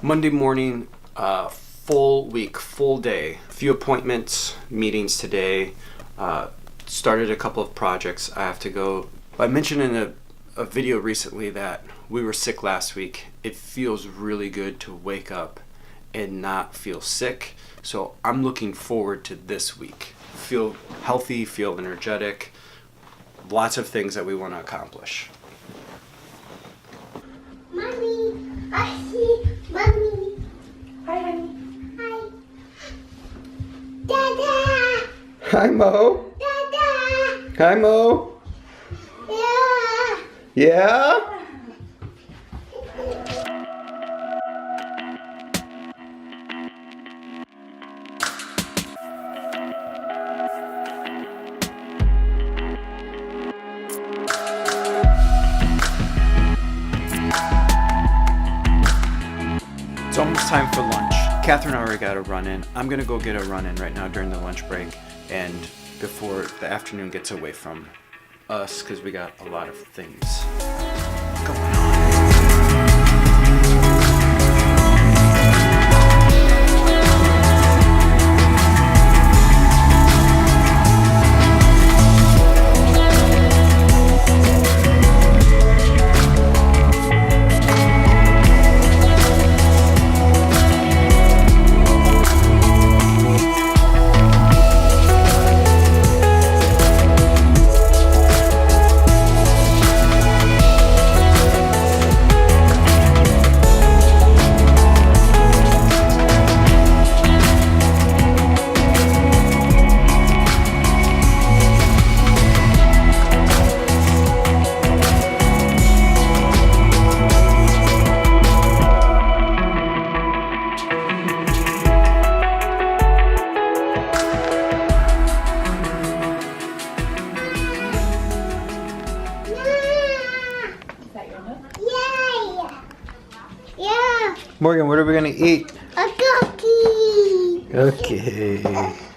Monday morning, full week, full day. A few appointments, meetings today. Started a couple of projects I have to go. I mentioned in a video recently that we were sick last week. It feels really good to wake up and not feel sick. So I'm looking forward to this week. Feel healthy, feel energetic. Lots of things that we want to accomplish. Mommy, I see Mommy. Hi, honey. Hi. Dada. Hi, Mo. Dada. Hi, Mo. Yeah. Yeah? It's almost time for lunch. Catherine already got a run in. I'm gonna go get a run in right now during the lunch break and before the afternoon gets away from us because we got a lot of things going on. Yeah. Morgan, what are we gonna eat? A cookie. Okay.